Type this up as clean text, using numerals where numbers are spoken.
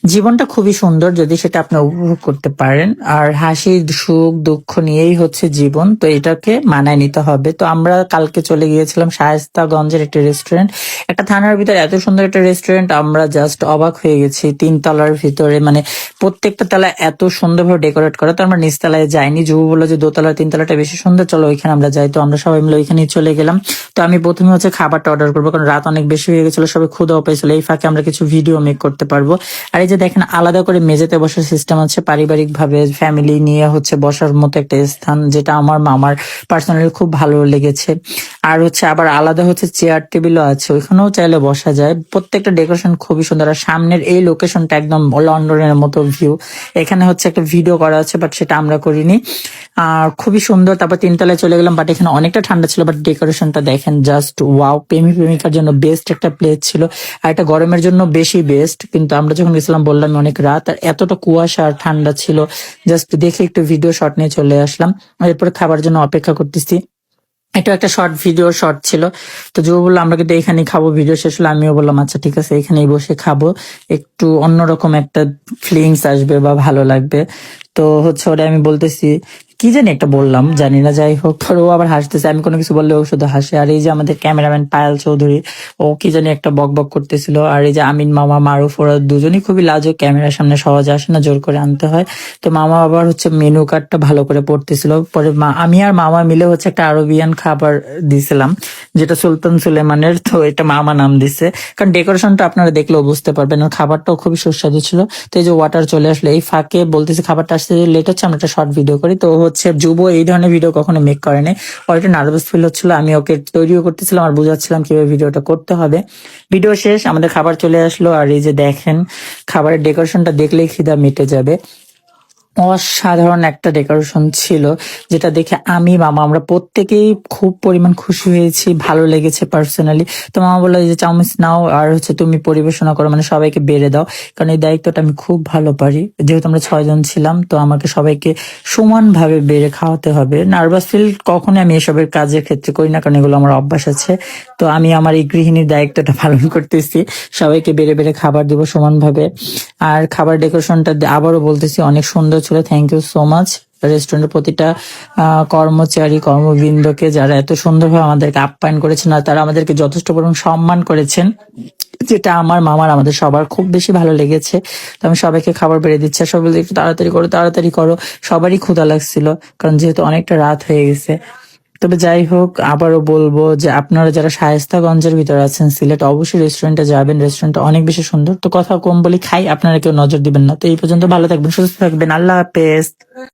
জীবনটা খুবই সুন্দর যদি সেটা আপনি উপভোগ করতে পারেন। আর হাসি সুখ দুঃখ নিয়েই হচ্ছে জীবন, তো এটাকে মানায় নিতে হবে। তো আমরা কালকে চলে গিয়েছিলাম শায়েস্তাগঞ্জের একটা রেস্টুরেন্ট, একটা থানার ভিতরে এত সুন্দর একটা রেস্টুরেন্ট, আমরা জাস্ট অবাক হয়ে গেছি। 3 তলার ভিতরে, মানে প্রত্যেকটা তলা এত সুন্দরভাবে ডেকোরেট করা। তো আমরা নিচতলায় যাইনি, যুব বললো যে দোতলা 3 তলাটা বেশি সুন্দর, চলো ওইখানে আমরা যাই। তো আমরা সবাই মিলে ওইখানেই চলে গেলাম। তো আমি প্রথমে হচ্ছে খাবারটা অর্ডার করবো, কারণ রাত অনেক বেশি হয়ে গেছিল, সবাই ক্ষুধাও পেয়েছিল। এই ফাঁকে আমরা কিছু ভিডিও মেক করতে পারবো। আর এই যে দেখেন, আলাদা করে মেঝেতে বসার সিস্টেম আছে, পারিবারিক ভাবে ফ্যামিলি নিয়ে হচ্ছে বসার মতো একটা স্থান, যেটা আমার মামার পার্সোনালি খুব ভালো লেগেছে। আর হচ্ছে আবার আলাদা হচ্ছে চেয়ার টেবিলও আছে, ওইখানেও চাইলে বসা যায়। প্রত্যেকটা ডেকোরেশন খুবই সুন্দর। আর সামনের এই লোকেশনটা একদম লন্ডনের মতো ভিউ। এখানে হচ্ছে একটা ভিডিও করা আছে, বাট সেটা আমরা করিনি। আর খুবই সুন্দর। তারপর 3 তলায় চলে গেলাম, বাট এখানে অনেকটা ঠান্ডা ছিল, বাট ডেকোরেশনটা দেখেন জাস্ট ওয়াও। প্রেমী প্রেমিকার জন্য বেস্ট একটা প্লেস ছিল, আর এটা গরমের জন্য বেশি বেস্ট। কিন্তু আমরা যখন গেছিলাম বললাম অনেক রাত, আর এতটা কুয়াশা আর ঠান্ডা ছিল, জাস্ট দেখে একটু ভিডিও শট নিয়ে চলে আসলাম। এরপরে খাবার জন্য অপেক্ষা করতেছি। এটা একটা শর্ট ভিডিও শর্ট ছিল। তো যুব বললো আমরা কিন্তু এখানেই খাবো, ভিডিও শেষ হলো। আমিও বললাম আচ্ছা ঠিক আছে, এখানেই বসে খাবো, একটু অন্যরকম একটা ফিলিংস আসবে বা ভালো লাগবে। তো হচ্ছে ওটা আমি বলতেছি, কি জানি একটা বললাম, জানি না, যাই হোক। পরে ও আবার হাসতেছে, আমি কোনো কিছু বললে ও শুধু হাসে। আর এই যে আমাদের ক্যামেরাম্যান পায়েল চৌধুরী, ও কি জানি একটা বক বক করতেছিল। আর এই যে আমিন মামা, মারুফ, ওরা দুজনই খুবই লাজুক, ক্যামেরার সামনে সহজে আসে না, জোর করে আনতে হয়। তো মামা আবার হচ্ছে মেনু কার্ডটা ভালো করে পড়তেছিল। পরে আমি আর মামা মিলে হচ্ছে একটা আরবিয়ান খাবার দিছিলাম, যেটা সুলতান সুলেমানের। তো এটা মামা নাম দিছে, কারণ ডেকোরেশনটা আপনারা দেখলেও বুঝতে পারবেন। আর খাবারটাও খুবই সুস্বাদু ছিল। তো এই যে ওয়াটার চলে আসলো, এই ফাঁকে বলতেছি খাবারটা আসতে লেট হচ্ছে, আমরা একটা শর্ট ভিডিও করি। তো হচ্ছে যুব এই ধরনের ভিডিও কখনো মেক করেনি, ওর একটা নার্ভাস ফিল হচ্ছিল। আমি ওকে তৈরিও করতেছিলাম আর বুঝাচ্ছিলাম কিভাবে ভিডিওটা করতে হবে। ভিডিও শেষ, আমাদের খাবার চলে আসলো। আর এই যে দেখেন, খাবারের ডেকোরেশনটা দেখলেই খিদা মিটে যাবে। অসাধারণ একটা ডেকোরেশন ছিল, যেটা দেখে আমি মামা আমরা প্রত্যেকেই খুব পরিমাণ খুশি হয়েছি, ভালো লেগেছে পার্সোনালি। তো মামা বললো যে চামচ নাও, আর হচ্ছে তুমি পরিবেশনা করো, মানে সবাইকে বেড়ে দাও, কারণ এই দায়িত্বটা আমি খুব ভালো পারি। যেহেতু আমরা 6 জন ছিলাম, তো আমাকে সবাইকে সমানভাবে বেড়ে খাওয়াতে হবে। নার্ভাস ফিল কখনো আমি এসবের কাজের ক্ষেত্রে করি না, কারণ এগুলো আমার অভ্যাস আছে। তো আমি আমার এই গৃহিণীর দায়িত্বটা পালন করতেছি, সবাইকে বেড়ে বেড়ে খাবার দিব সমানভাবে। আর খাবার ডেকোরেশনটা আবারও বলতেছি অনেক সুন্দর ছিল। থ্যাংক ইউ সো মাচ রেস্টুরেন্টের প্রতিটা কর্মচারী কর্মবৃন্দকে, যারা এত সুন্দরভাবে আমাদেরকে আপ্যায়ন করেছেন, আর তারা আমাদেরকে যথেষ্ট পরিমাণ সম্মান করেছেন, যেটা আমার মামার আমাদের সবার খুব বেশি ভালো লেগেছে। তো আমি সবাইকে খাবার বেড়ে দিচ্ছি, আর সবাই বলছে, একটু তাড়াতাড়ি করো তাড়াতাড়ি করো। সবারই ক্ষুধা লাগছিল, কারণ যেহেতু অনেকটা রাত হয়ে গেছে। তবে যাই হোক, আবারও বলবো যে আপনারা যারা শায়েস্তাগঞ্জের ভিতরে আছেন সিলেট, অবশ্যই রেস্টুরেন্টে যাবেন। রেস্টুরেন্টটা অনেক বেশি সুন্দর। তো কথা কম বলি, খাই, আপনারা কেউ নজর দিবেন না। তো এই পর্যন্ত, ভালো থাকবেন, সুস্থ থাকবেন, আল্লাহ হাফেজ।